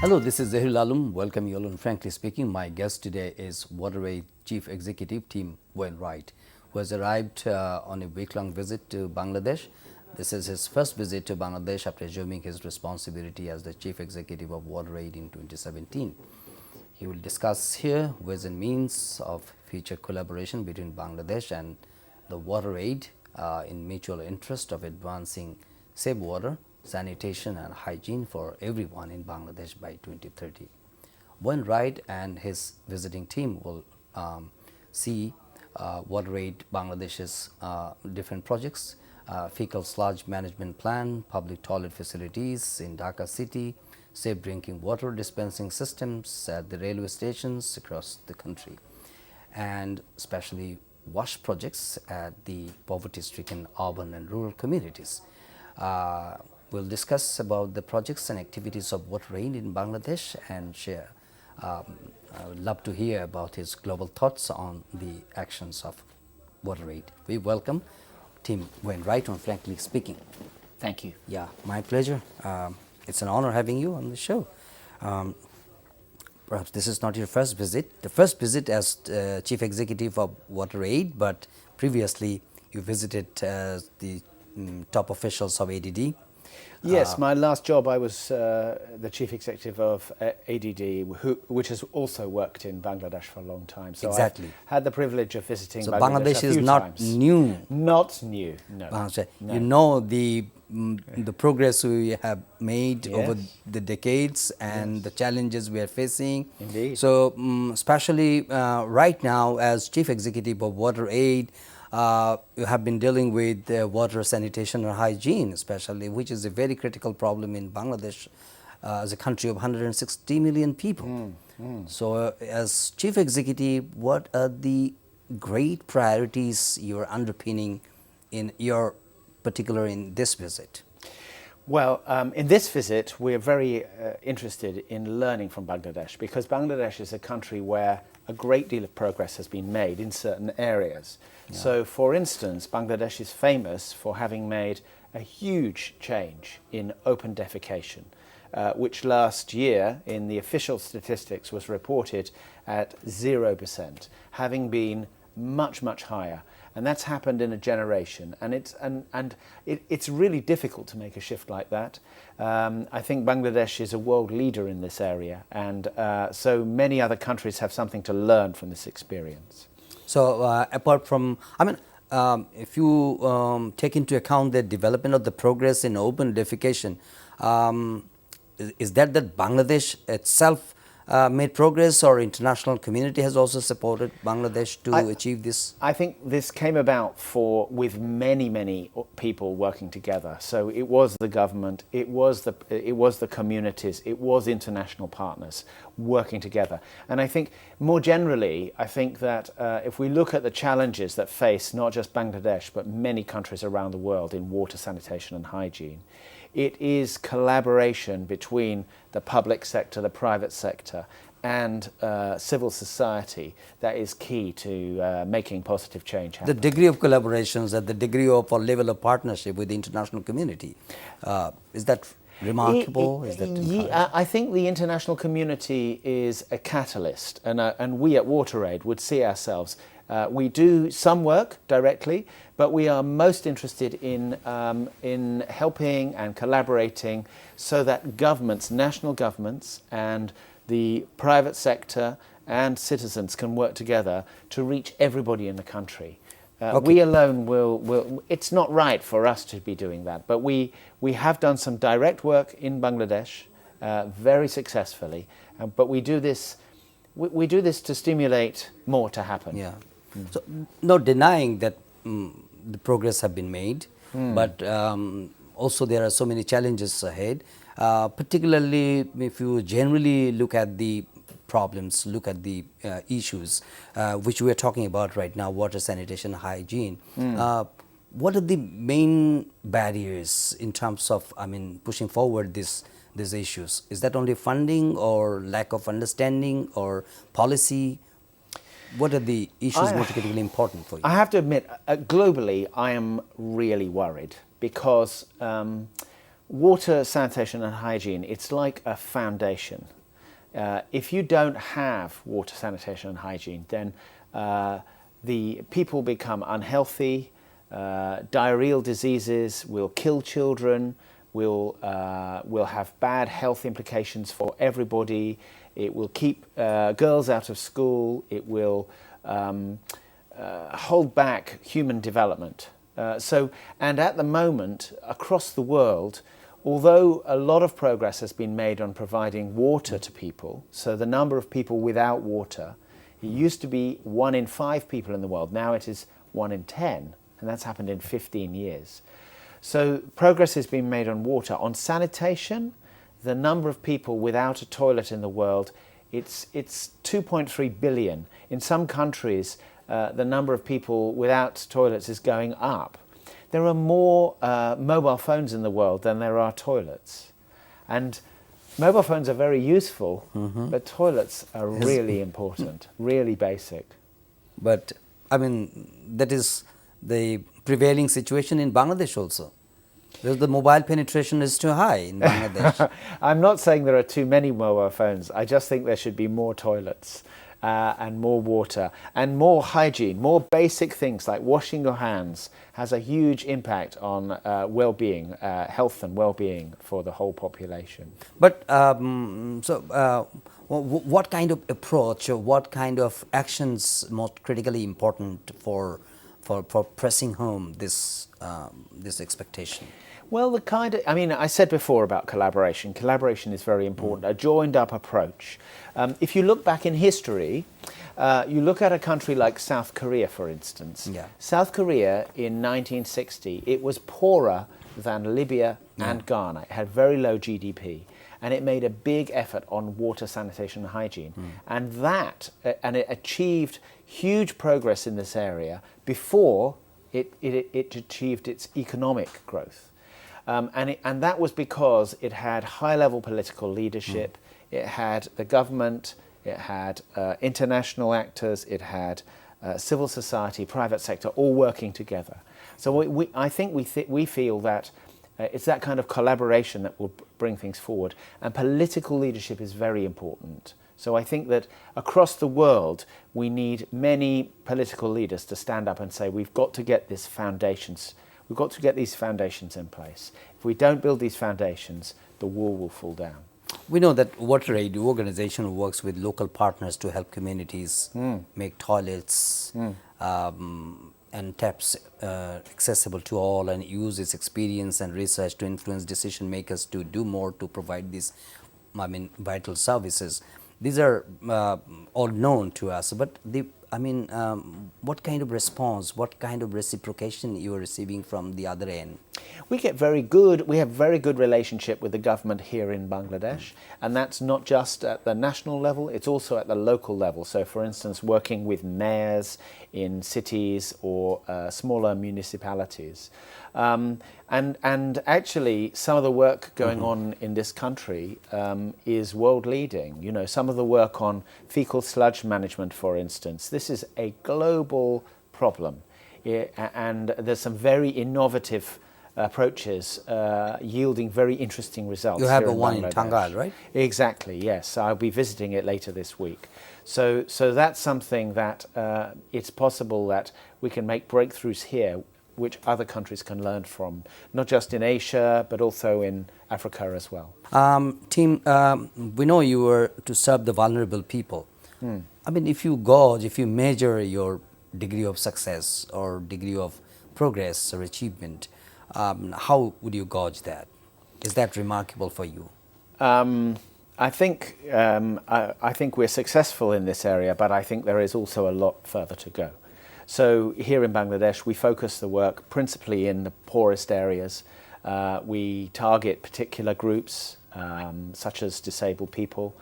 Hello, this is Zahir Alum. Welcome you all on Frankly Speaking. My guest today is WaterAid Chief Executive Tim Wainwright, who has arrived on a week-long visit to Bangladesh. This is his first visit to Bangladesh after assuming his responsibility as the Chief Executive of WaterAid in 2017. He will discuss here ways and means of future collaboration between Bangladesh and the WaterAid in mutual interest of advancing safe water, sanitation and hygiene for everyone in Bangladesh by 2030. Wainwright and his visiting team will see WaterAid Bangladesh's different projects, fecal sludge management plan, public toilet facilities in Dhaka city, safe drinking water dispensing systems at the railway stations across the country, and especially wash projects at the poverty-stricken urban and rural communities. We'll discuss about the projects and activities of WaterAid in Bangladesh and share. I would love to hear about his global thoughts on the actions of WaterAid. We welcome Tim Wainwright on Frankly Speaking. Thank you. Yeah, my pleasure. It's an honor having you on the show. Perhaps this is not your first visit. The first visit as Chief Executive of WaterAid, but previously you visited the top officials of ADD. Yes, my last job I was the Chief Executive of ADD, which has also worked in Bangladesh for a long time. So exactly. I've had the privilege of visiting So Bangladesh is not times. new. Not new, no. No. You know the progress we have made over the decades and the challenges we are facing. Indeed. So especially right now as Chief Executive of WaterAid, you have been dealing with water sanitation and hygiene especially, which is a very critical problem in Bangladesh as a country of 160 million people. So as Chief Executive, what are the great priorities you are underpinning in your particular in this visit? Well, in this visit, we're very interested in learning from Bangladesh, because Bangladesh is a country where a great deal of progress has been made in certain areas. Yeah. So, for instance, Bangladesh is famous for having made a huge change in open defecation, which last year in the official statistics was reported at 0%, having been much, much higher. And that's happened in a generation, and it's really difficult to make a shift like that. I think Bangladesh is a world leader in this area, and so many other countries have something to learn from this experience. So apart from, if you take into account the development of the progress in open defecation, is that Bangladesh itself made progress, or international community has also supported Bangladesh to achieve this? I think this came about with many people working together. So it was the government, it was the communities, it was international partners working together. And I think more generally, I think that if we look at the challenges that face not just Bangladesh but many countries around the world in water, sanitation and hygiene, it is collaboration between the public sector, the private sector and civil society that is key to making positive change happen. The degree of collaborations and the degree of or level of partnership with the international community, is that remarkable? I think the international community is a catalyst, and we at WaterAid would see ourselves. We do some work directly, but we are most interested in helping and collaborating so that governments, national governments and the private sector and citizens can work together to reach everybody in the country. We alone will, it's not right for us to be doing that, but we have done some direct work in Bangladesh very successfully, but we do this to stimulate more to happen. Yeah. So, not denying that the progress have been made, but also there are so many challenges ahead, particularly if you generally look at the problems, look at the issues which we are talking about right now, water, sanitation, hygiene. What are the main barriers in terms of, pushing forward these issues? Is that only funding or lack of understanding or policy? What are the issues most critically important for you? I have to admit, globally, I am really worried because water, sanitation and hygiene, it's like a foundation. if you don't have water, sanitation and hygiene, then the people become unhealthy, diarrheal diseases will kill children, will have bad health implications for everybody, it will keep girls out of school, it will hold back human development. And at the moment, across the world, although a lot of progress has been made on providing water to people, so the number of people without water, it used to be 1 in 5 people in the world, now it is 1 in 10, and that's happened in 15 years. So progress has been made on water. On sanitation, the number of people without a toilet in the world, it's 2.3 billion. In some countries, the number of people without toilets is going up. There are more mobile phones in the world than there are toilets. And mobile phones are very useful, but toilets are really important, really basic. But, I mean, that is the prevailing situation in Bangladesh also. Because the mobile penetration is too high in Bangladesh. I'm not saying there are too many mobile phones. I just think there should be more toilets and more water and more hygiene, more basic things like washing your hands has a huge impact on well-being, health and well-being for the whole population. But what kind of approach or what kind of actions most critically important for pressing home this expectation? Well, I said before about collaboration. Collaboration is very important, a joined-up approach. If you look back in history, you look at a country like South Korea, for instance. Yeah. South Korea in 1960, it was poorer than Libya and Ghana. It had very low GDP. And it made a big effort on water, sanitation and hygiene. And it achieved huge progress in this area before it achieved its economic growth. And that was because it had high-level political leadership, it had the government, it had international actors, it had civil society, private sector, all working together. So I think we feel that it's that kind of collaboration that will bring things forward. And political leadership is very important. So I think that across the world, we need many political leaders to stand up and say, we've got to get these foundations in place. If we don't build these foundations, the wall will fall down. We know that WaterAid organization works with local partners to help communities make toilets and taps accessible to all, and use its experience and research to influence decision makers to do more to provide these vital services. These are all known to us, but what kind of response, what kind of reciprocation you are receiving from the other end? We have very good relationship with the government here in Bangladesh, and that's not just at the national level, it's also at the local level. So for instance, working with mayors in cities or smaller municipalities. And actually, some of the work going on in this country is world leading. You know, some of the work on fecal sludge management, for instance. This is a global problem, and there's some very innovative approaches yielding very interesting results. You have here a one in Bangladesh. Tangal, right? Exactly, yes. I'll be visiting it later this week. So that's something that it's possible that we can make breakthroughs here which other countries can learn from, not just in Asia, but also in Africa as well. Team, we know you were to serve the vulnerable people. I mean, if you measure your degree of success or degree of progress or achievement, how would you gauge that? Is that remarkable for you? I think we're successful in this area, but I think there is also a lot further to go. So here in Bangladesh, we focus the work principally in the poorest areas. We target particular groups, such as disabled people,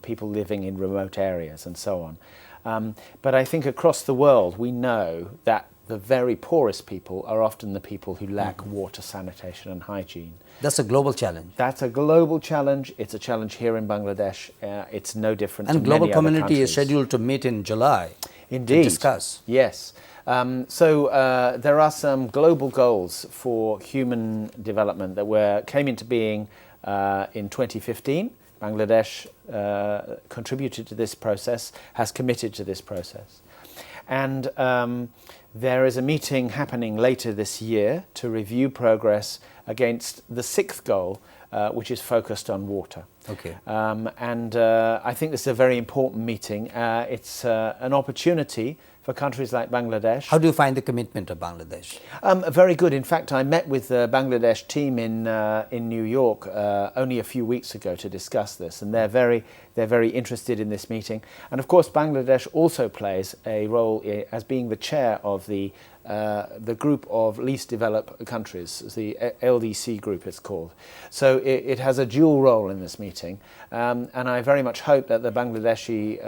people living in remote areas, and so on. But I think across the world, we know that the very poorest people are often the people who lack water, sanitation and hygiene. That's a global challenge. That's a global challenge. It's a challenge here in Bangladesh. It's no different to many other countries. And global community is scheduled to meet in July. Indeed. To discuss. Yes. So there are some global goals for human development that came into being in 2015, Bangladesh contributed to this process, has committed to this process. And there is a meeting happening later this year to review progress against the 6th goal, which is focused on water. Okay. I think this is a very important meeting. It's an opportunity for countries like Bangladesh. How do you find the commitment of Bangladesh? Very good. In fact, I met with the Bangladesh team in New York only a few weeks ago to discuss this, and they're very interested in this meeting. And of course, Bangladesh also plays a role as being the chair of the group of least developed countries, the LDC group it's called. So it has a dual role in this meeting, and I very much hope that the Bangladeshi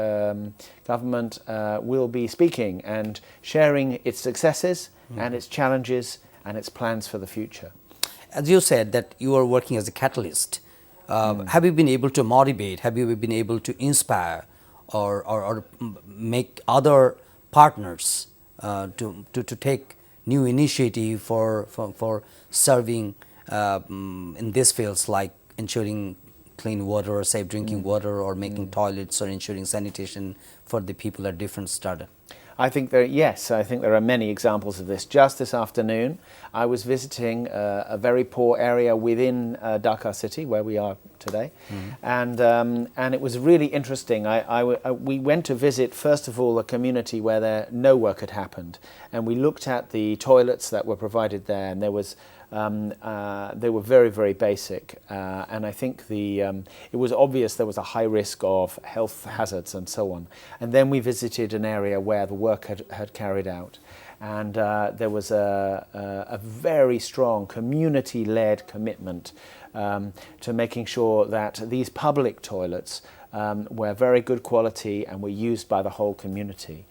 government will be speaking and sharing its successes and its challenges and its plans for the future. As you said that you are working as a catalyst, have you been able to motivate, have you been able to inspire or make other partners to take new initiative for serving in these fields, like ensuring clean water or safe drinking water, or making toilets, or ensuring sanitation for the people at different strata? I think there are many examples of this. Just this afternoon, I was visiting a very poor area within Dhaka city, where we are today, and it was really interesting. We went to visit, first of all, a community where no work had happened, and we looked at the toilets that were provided there, and they were very, very basic, and I think it was obvious there was a high risk of health hazards and so on. And then we visited an area where the work had carried out, and there was a very strong community-led commitment to making sure that these public toilets were very good quality and were used by the whole community.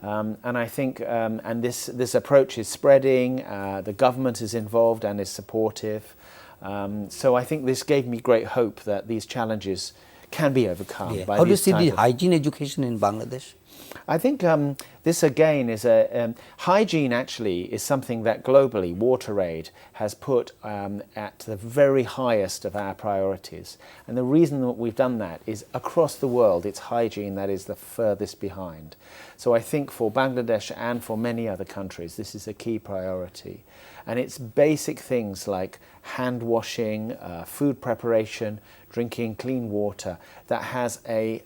And I think this approach is spreading, the government is involved and is supportive. So I think this gave me great hope that these challenges can be overcome. Yeah. How do you see the hygiene education in Bangladesh? I think this again is hygiene actually is something that globally WaterAid has put at the very highest of our priorities. And the reason that we've done that is across the world it's hygiene that is the furthest behind. So I think for Bangladesh and for many other countries this is a key priority. And it's basic things like hand washing, food preparation, drinking clean water that has a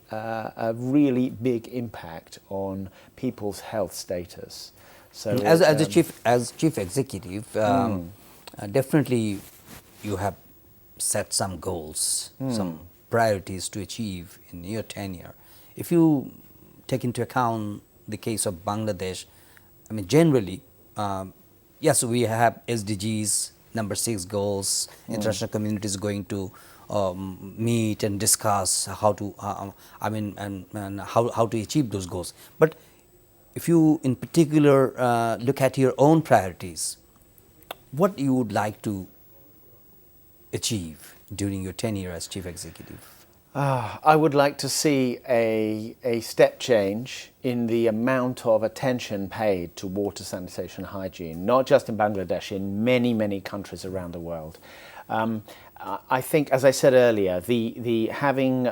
really big impact on people's health status. So as chief executive, definitely you have set some goals, some priorities to achieve in your tenure. If you take into account the case of Bangladesh, I mean generally, yes, we have SDGs, number 6 goals. International community is going to meet and discuss how to, how to achieve those goals. But if you, in particular, look at your own priorities, what you would like to achieve during your tenure as chief executive? I would like to see a step change in the amount of attention paid to water, sanitation, hygiene, not just in Bangladesh, in many, many countries around the world. I think, as I said earlier, the having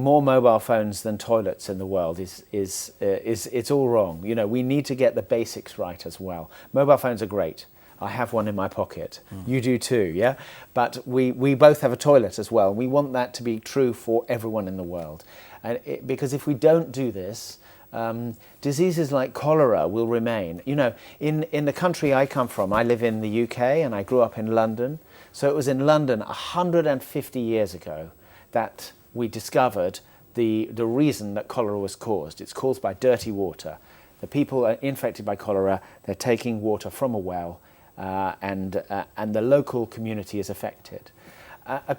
more mobile phones than toilets in the world is it's all wrong. You know, we need to get the basics right as well. Mobile phones are great. I have one in my pocket. You do too, yeah? But we both have a toilet as well. We want that to be true for everyone in the world. And because if we don't do this, diseases like cholera will remain. You know, in the country I come from, I live in the UK and I grew up in London. So it was in London 150 years ago that we discovered the reason that cholera was caused. It's caused by dirty water. The people are infected by cholera, they're taking water from a well, and the local community is affected.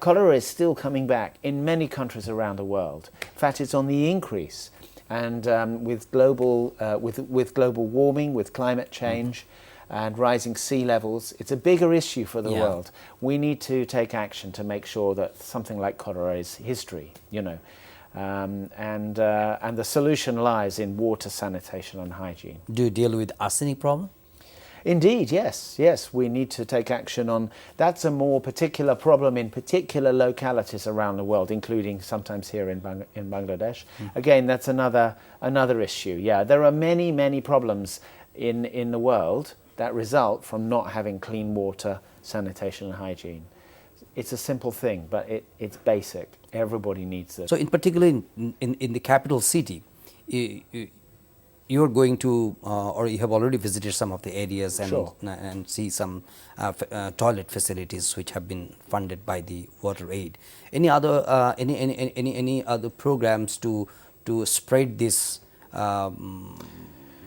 Cholera is still coming back in many countries around the world. In fact, it's on the increase. And with global warming, with climate change, and rising sea levels, it's a bigger issue for the world. We need to take action to make sure that something like cholera is history, you know. And the solution lies in water, sanitation and hygiene. Do you deal with arsenic problem? Indeed, yes, yes. We need to take action on. That's a more particular problem in particular localities around the world, including sometimes here in Bangladesh. Again, that's another issue. Yeah, there are many problems in the world that result from not having clean water, sanitation, and hygiene. It's a simple thing, but it's basic. Everybody needs it. So, in particular, in the capital city, you're going to, or you have already visited some of the areas and Sure. and see some toilet facilities which have been funded by the Water Aid. Any other any other programs to spread these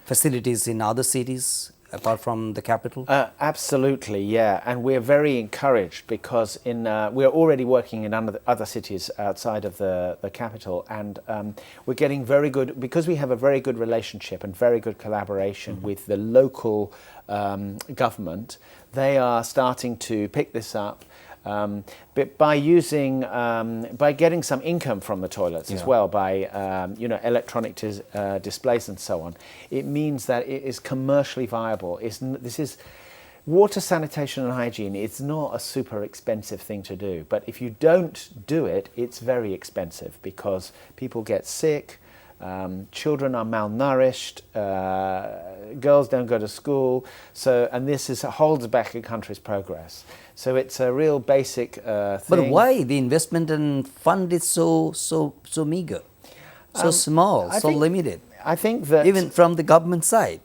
facilities in other cities apart from the capital? Absolutely, yeah, and we're very encouraged because we're already working in other cities outside of the capital, and we're getting very good, because we have a very good relationship and very good collaboration with the local government. They are starting to pick this up. But by getting some income from the toilets as well, by electronic displays and so on, it means that it is commercially viable. This is water, sanitation, and hygiene. It's not a super expensive thing to do, but if you don't do it, it's very expensive because people get sick. Children are malnourished, girls don't go to school, and this holds back a country's progress. So it's a real basic thing. But why the investment and fund is so meager, so small, so limited? I think that even from the government side.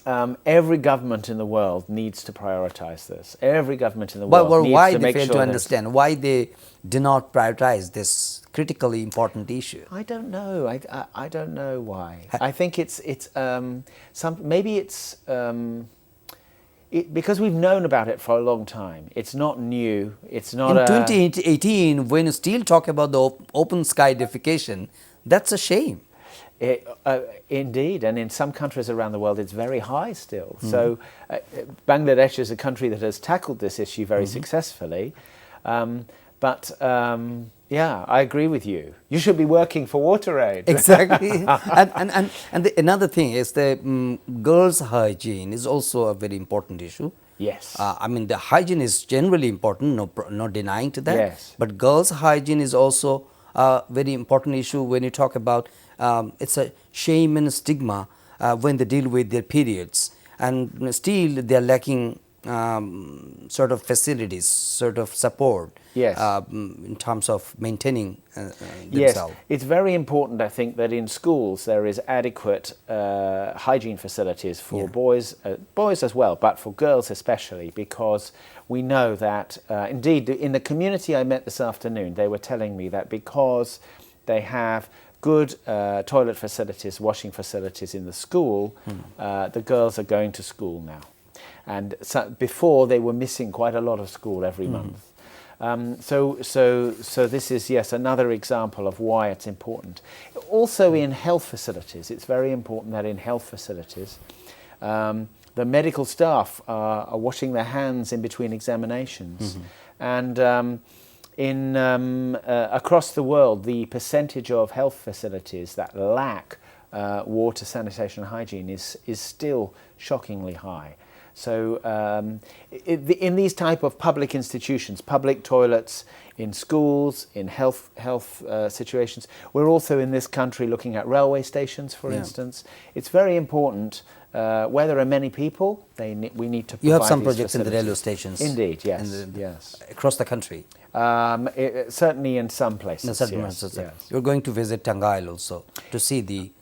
Every government in the world needs to prioritize this. Every government in the world needs why to they make fail sure to understand why they do not prioritize this critically important issue? I don't know. I don't know why. I think maybe it's because we've known about it for a long time. It's not new. It's not. In 2018, when you still talk about the open sky defecation, that's a shame. Indeed, and in some countries around the world it's very high still. So Bangladesh is a country that has tackled this issue very successfully. Yeah, I agree with you. You should be working for Water Aid. Exactly. and another thing is the girls' hygiene is also a very important issue. Yes. I mean, the hygiene is generally important, no denying to that. Yes. But girls' hygiene is also a very important issue when you talk about it's a shame and stigma when they deal with their periods, and still they are lacking sort of facilities, sort of support. Yes. In terms of maintaining themselves. Yes, it's very important, I think, that in schools there is adequate hygiene facilities for boys as well, but for girls especially, because we know that, indeed, in the community I met this afternoon, they were telling me that because they have good toilet facilities, washing facilities in the school, the girls are going to school now. And so before they were missing quite a lot of school every month. So this is, yes, another example of why it's important. Also in health facilities, it's very important that in health facilities, the medical staff are washing their hands in between examinations. And across the world, the percentage of health facilities that lack water, sanitation and hygiene is still shockingly high. So in these type of public institutions, public toilets, in schools, in health situations, we're also in this country looking at railway stations, for instance. It's very important where there are many people, we need to provide. You have some these projects in the railway stations. Indeed, yes, yes. Across the country. Certainly in some places. In certain places. Yes. You're going to visit Tangail also to see the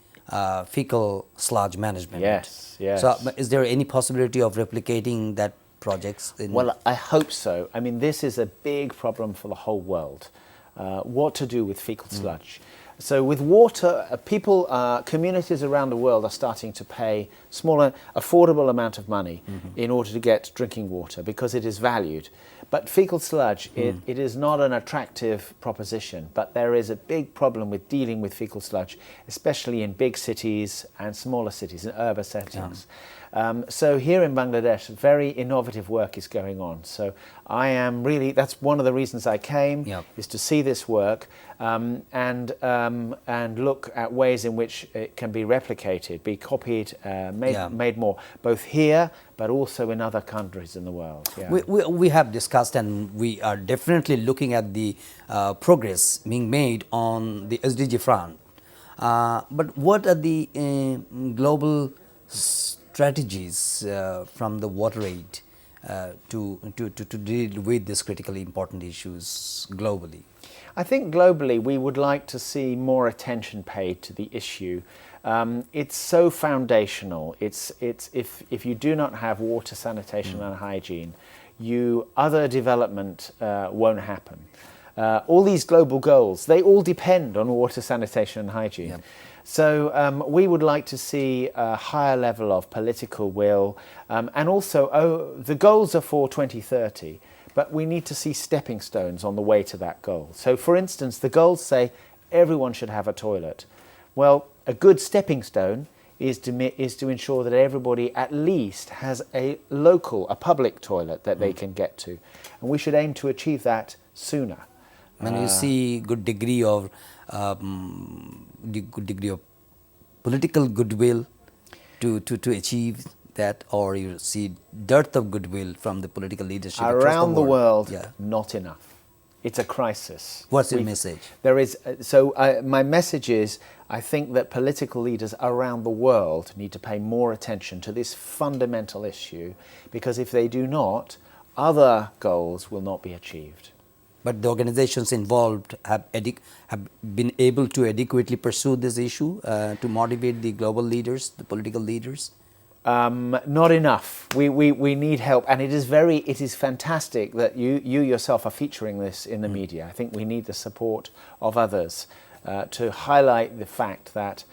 fecal sludge management. Yes, yes. So is there any possibility of replicating that projects? Well, I hope so. I mean, this is a big problem for the whole world. What to do with fecal sludge. So with water, communities around the world are starting to pay smaller, affordable amount of money in order to get drinking water because it is valued. But fecal sludge, it is not an attractive proposition, but there is a big problem with dealing with fecal sludge, especially in big cities and smaller cities, in urban settings. So here in Bangladesh, very innovative work is going on. So I am really, that's one of the reasons I came, Yep. is to see this work and look at ways in which it can be replicated, be copied, made more, both here but also in other countries in the world. Yeah. We have discussed, and we are definitely looking at the progress being made on the SDG front. But what are the global strategies from the water aid to deal with these critically important issues globally? I think globally we would like to see more attention paid to the issue. It's so foundational. It's if you do not have water, sanitation and hygiene, other development won't happen. All these global goals, they all depend on water, sanitation and hygiene. Yep. So we would like to see a higher level of political will, and also the goals are for 2030, but we need to see stepping stones on the way to that goal. So for instance, the goals say everyone should have a toilet. Well, a good stepping stone is to ensure that everybody at least has a public toilet that they can get to. And we should aim to achieve that sooner. When you see good degree of political goodwill to achieve that, or you see dearth of goodwill from the political leadership around the world, yeah. Not enough. It's a crisis. What's your message? There is. My message is, I think that political leaders around the world need to pay more attention to this fundamental issue, because if they do not, other goals will not be achieved. But the organizations involved have been able to adequately pursue this issue to motivate the global leaders, the political leaders? Not enough. We need help, and it is fantastic that you yourself are featuring this in the media. I think we need the support of others to highlight the fact that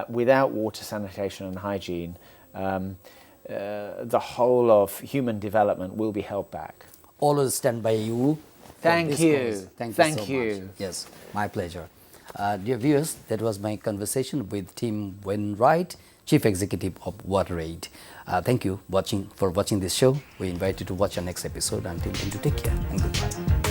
without water, sanitation and hygiene, the whole of human development will be held back. Always stand by you. Thank you. Thank you so much. Yes, my pleasure. Dear viewers, that was my conversation with Tim Wainwright, Chief Executive of WaterAid. Thank you for watching this show. We invite you to watch our next episode. Until then, to take care and goodbye.